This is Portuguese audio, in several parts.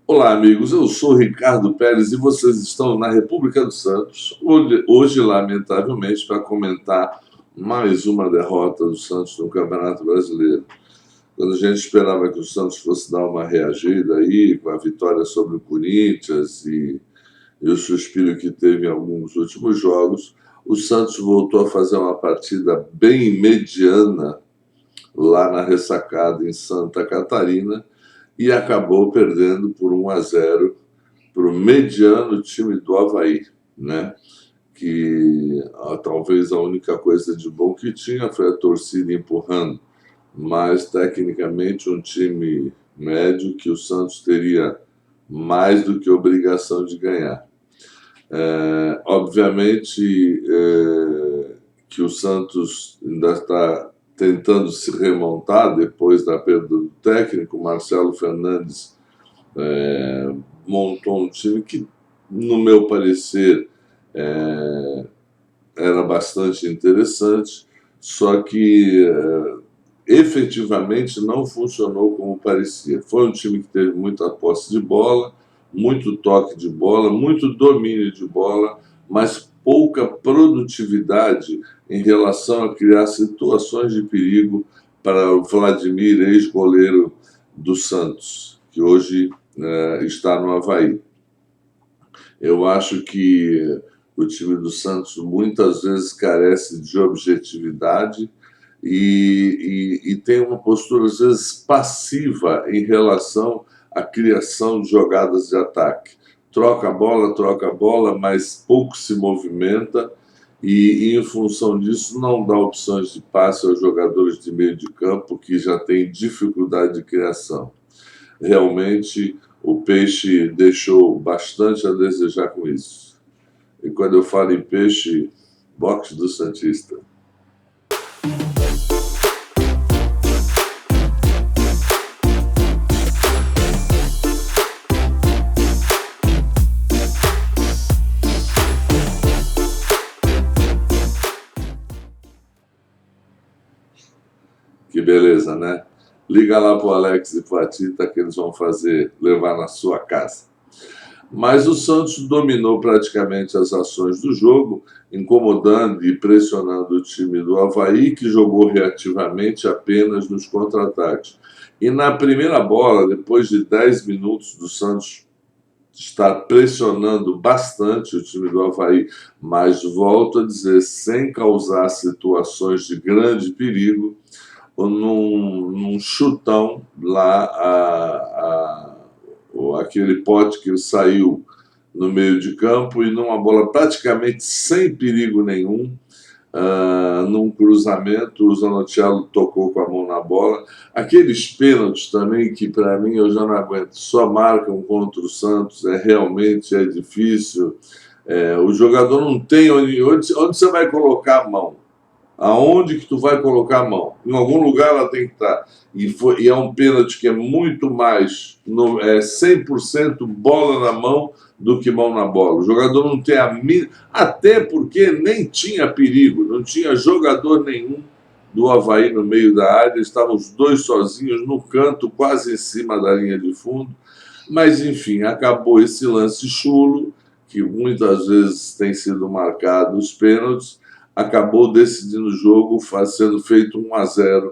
Olá, amigos. Eu sou Ricardo Pérez e vocês estão na República dos Santos. Hoje, lamentavelmente, para comentar mais uma derrota do Santos no Campeonato Brasileiro. Quando a gente esperava que o Santos fosse dar uma reagida aí, com a vitória sobre o Corinthians e o suspiro que teve em alguns últimos jogos, o Santos voltou a fazer uma partida bem mediana lá na Ressacada, em Santa Catarina, e acabou perdendo por 1-0 para o mediano time do Avaí, né? Que talvez a única coisa de bom que tinha foi a torcida empurrando, mas tecnicamente um time médio que o Santos teria mais do que obrigação de ganhar. Obviamente que o Santos ainda está tentando se remontar depois da perda do técnico. Marcelo Fernandes montou um time que, no meu parecer, era bastante interessante, só que efetivamente não funcionou como parecia. Foi um time que teve muita posse de bola, muito toque de bola, muito domínio de bola, mas pouca produtividade em relação a criar situações de perigo para o Vladimir, ex-goleiro do Santos, que hoje está no Avaí. Eu acho que o time do Santos muitas vezes carece de objetividade e tem uma postura, às vezes, passiva em relação à criação de jogadas de ataque. Troca a bola, mas pouco se movimenta e em função disso, não dá opções de passe aos jogadores de meio de campo que já têm dificuldade de criação. Realmente, o Peixe deixou bastante a desejar com isso. E quando eu falo em peixe, boxe do Santista. Que beleza, né? Liga lá pro Alex e pro Atita que eles vão levar na sua casa. Mas o Santos dominou praticamente as ações do jogo, incomodando e pressionando o time do Avaí, que jogou reativamente apenas nos contra-ataques. E na primeira bola, depois de 10 minutos do Santos estar pressionando bastante o time do Avaí, mas volto a dizer, sem causar situações de grande perigo, num chutão lá, aquele pote que saiu no meio de campo e numa bola praticamente sem perigo nenhum, num cruzamento, o Zanochello tocou com a mão na bola. Aqueles pênaltis também que, para mim, eu já não aguento, só marcam contra o Santos, realmente é difícil. O jogador não tem onde você vai colocar a mão. Aonde que tu vai colocar a mão? Em algum lugar ela tem que estar. E é um pênalti que é muito mais 100% bola na mão do que mão na bola. O jogador não tem até porque nem tinha perigo, não tinha jogador nenhum do Avaí no meio da área, estavam os dois sozinhos no canto, quase em cima da linha de fundo. Mas, enfim, acabou esse lance chulo, que muitas vezes tem sido marcado os pênaltis, acabou decidindo o jogo, sendo feito 1-0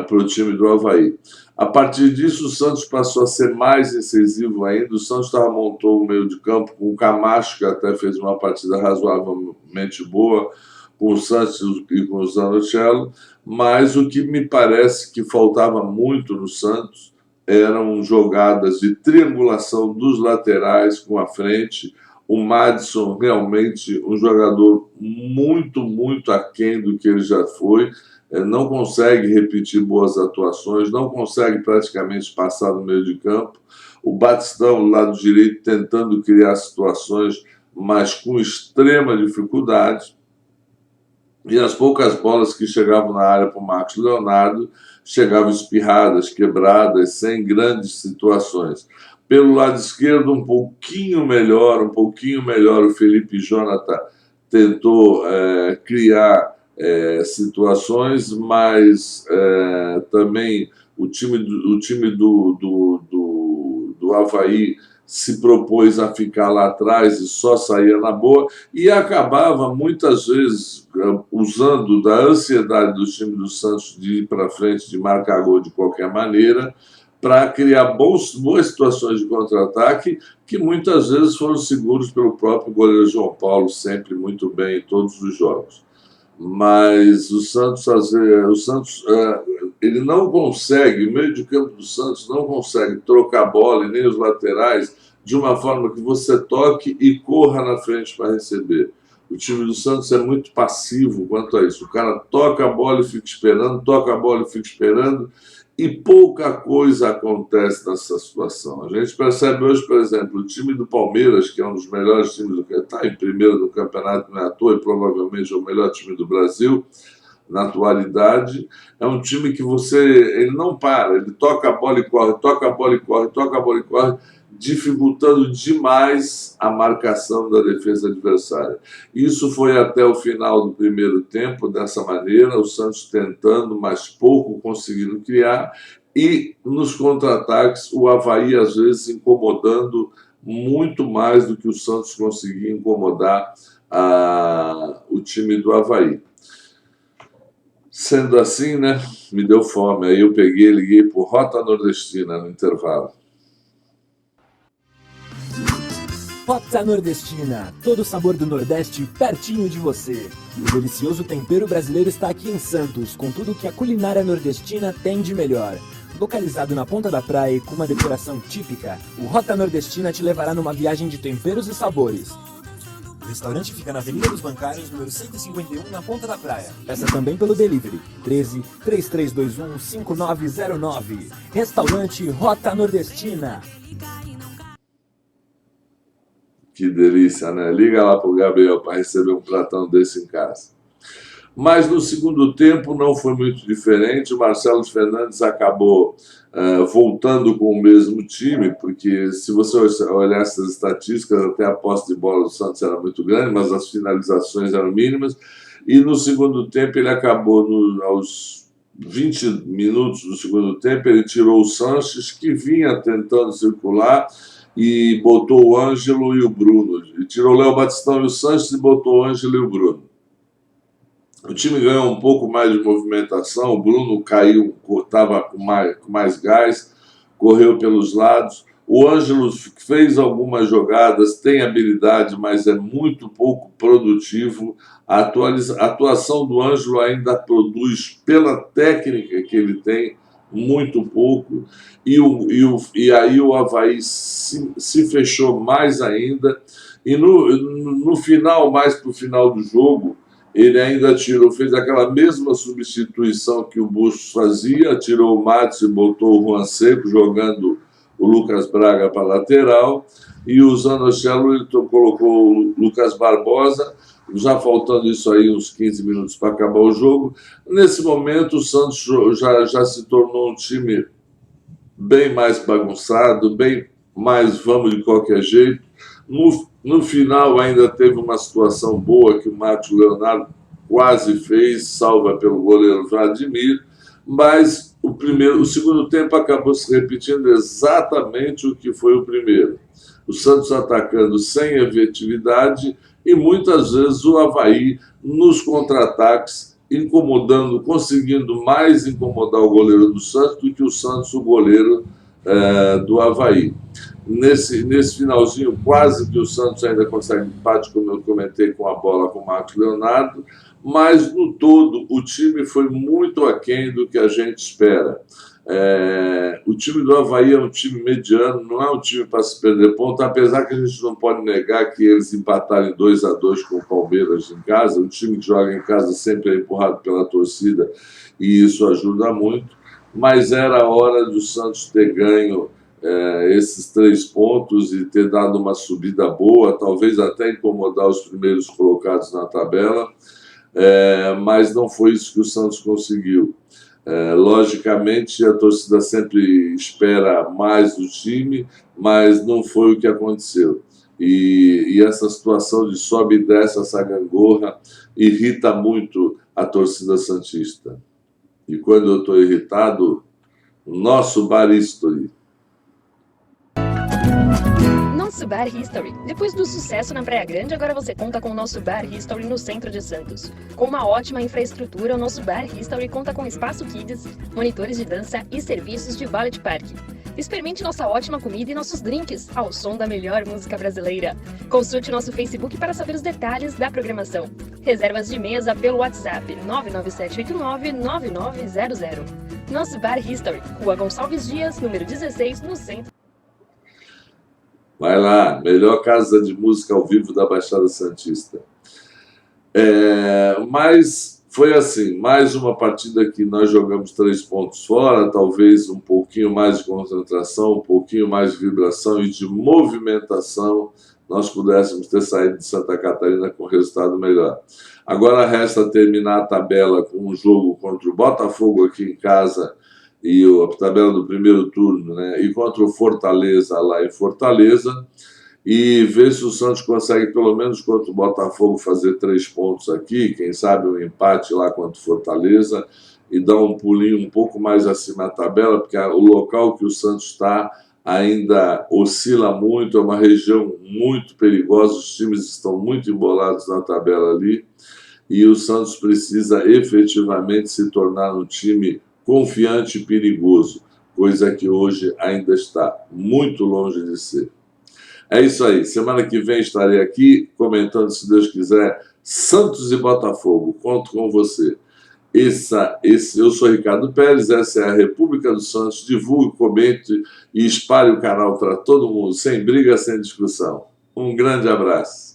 para o time do Avaí. A partir disso, o Santos passou a ser mais incisivo ainda. O Santos montou o meio de campo com o Camacho, que até fez uma partida razoavelmente boa, com o Santos e com o Zanochello, mas o que me parece que faltava muito no Santos eram jogadas de triangulação dos laterais com a frente. O Madison, realmente, um jogador muito, muito aquém do que ele já foi, não consegue repetir boas atuações, não consegue praticamente passar no meio de campo. O Batistão, do lado direito, tentando criar situações, mas com extrema dificuldade. E as poucas bolas que chegavam na área para o Marcos Leonardo chegavam espirradas, quebradas, sem grandes situações. Pelo lado esquerdo, um pouquinho melhor, o Felipe Jonathan tentou criar situações, mas também o time do do Avaí se propôs a ficar lá atrás e só saía na boa, e acabava muitas vezes usando da ansiedade do time do Santos de ir para frente, de marcar gol de qualquer maneira, para criar boas situações de contra-ataque, que muitas vezes foram seguros pelo próprio goleiro João Paulo, sempre muito bem em todos os jogos. Mas o Santos ele não consegue, o meio de campo do Santos não consegue trocar a bola e nem os laterais de uma forma que você toque e corra na frente para receber. O time do Santos é muito passivo quanto a isso. O cara toca a bola e fica esperando, toca a bola e fica esperando, e pouca coisa acontece nessa situação. A gente percebe hoje, por exemplo, o time do Palmeiras, que é um dos melhores times do campeonato, está em primeiro do campeonato, não é à toa, e provavelmente é o melhor time do Brasil na atualidade. É um time que ele não para, ele toca a bola e corre, toca a bola e corre, toca a bola e corre, dificultando demais a marcação da defesa adversária. Isso foi até o final do primeiro tempo, dessa maneira, o Santos tentando, mas pouco conseguindo criar, e nos contra-ataques o Avaí às vezes incomodando muito mais do que o Santos conseguia incomodar o time do Avaí. Sendo assim, né, me deu fome, aí eu liguei por Rota Nordestina no intervalo. Rota Nordestina, todo o sabor do Nordeste pertinho de você. O delicioso tempero brasileiro está aqui em Santos, com tudo que a culinária nordestina tem de melhor. Localizado na ponta da praia e com uma decoração típica, o Rota Nordestina te levará numa viagem de temperos e sabores. O restaurante fica na Avenida dos Bancários, número 151, na ponta da praia. Peça também pelo delivery, 13 3321 5909. Restaurante Rota Nordestina. Que delícia, né? Liga lá pro Gabriel para receber um pratão desse em casa. Mas no segundo tempo não foi muito diferente. O Marcelo Fernandes acabou voltando com o mesmo time, porque se você olhar essas estatísticas, até a posse de bola do Santos era muito grande, mas as finalizações eram mínimas. E no segundo tempo ele acabou, aos 20 minutos do segundo tempo, ele tirou o Sanches, que vinha tentando circular, e botou o Ângelo e o Bruno. E tirou o Léo Batistão e o Sanches e botou o Ângelo e o Bruno. O time ganhou um pouco mais de movimentação, o Bruno caiu, estava com mais gás, correu pelos lados. O Ângelo fez algumas jogadas, tem habilidade, mas é muito pouco produtivo. A atuação do Ângelo ainda produz, pela técnica que ele tem, muito pouco, e aí o Avaí se fechou mais ainda, e no final, mais para o final do jogo, ele ainda fez aquela mesma substituição que o Bustos fazia, tirou o Matos e botou o Juan Seco, jogando o Lucas Braga para a lateral, e o Zanocelo ele colocou o Lucas Barbosa, já faltando isso aí uns 15 minutos para acabar o jogo. Nesse momento o Santos já se tornou um time bem mais bagunçado, bem mais vamos de qualquer jeito. No final ainda teve uma situação boa que o Márcio Leonardo quase fez, salva pelo goleiro Vladimir, mas o segundo tempo acabou se repetindo exatamente o que foi o primeiro. O Santos atacando sem efetividade e muitas vezes o Avaí nos contra-ataques incomodando, conseguindo mais incomodar o goleiro do Santos do que o Santos, o goleiro do Avaí. Nesse finalzinho, quase que o Santos ainda consegue empate, como eu comentei, com a bola com o Marcos Leonardo, mas no todo o time foi muito aquém do que a gente espera. O time do Avaí é um time mediano, não é um time para se perder ponto, apesar que a gente não pode negar que eles empataram em 2-2 com o Palmeiras em casa. O time que joga em casa sempre é empurrado pela torcida e isso ajuda muito, mas era a hora do Santos ter ganho esses 3 pontos e ter dado uma subida boa, talvez até incomodar os primeiros colocados na tabela, mas não foi isso que o Santos conseguiu. Logicamente, a torcida sempre espera mais do time, mas não foi o que aconteceu. E essa situação de sobe e desce, essa gangorra, irrita muito a torcida santista. E quando eu estou irritado, nosso Baristori. Nosso Bar History. Depois do sucesso na Praia Grande, agora você conta com o nosso Bar History no centro de Santos. Com uma ótima infraestrutura, o nosso Bar History conta com espaço kids, monitores de dança e serviços de valet park. Experimente nossa ótima comida e nossos drinks ao som da melhor música brasileira. Consulte nosso Facebook para saber os detalhes da programação. Reservas de mesa pelo WhatsApp 997899900. Nosso Bar History, Rua Gonçalves Dias, número 16, no centro. Vai lá, melhor casa de música ao vivo da Baixada Santista. Mas foi assim, mais uma partida que nós jogamos 3 pontos fora, talvez um pouquinho mais de concentração, um pouquinho mais de vibração e de movimentação, nós pudéssemos ter saído de Santa Catarina com resultado melhor. Agora resta terminar a tabela com um jogo contra o Botafogo aqui em casa, e a tabela do primeiro turno, né? E contra o Fortaleza lá em Fortaleza, e ver se o Santos consegue, pelo menos contra o Botafogo, fazer 3 pontos aqui, quem sabe um empate lá contra o Fortaleza, e dar um pulinho um pouco mais acima da tabela, porque o local que o Santos está ainda oscila muito, é uma região muito perigosa, os times estão muito embolados na tabela ali, e o Santos precisa efetivamente se tornar um time confiante e perigoso, coisa que hoje ainda está muito longe de ser. É isso aí, semana que vem estarei aqui comentando, se Deus quiser, Santos e Botafogo, conto com você. Eu sou Ricardo Pérez, essa é a República do Santos, divulgue, comente e espalhe o canal para todo mundo, sem briga, sem discussão. Um grande abraço.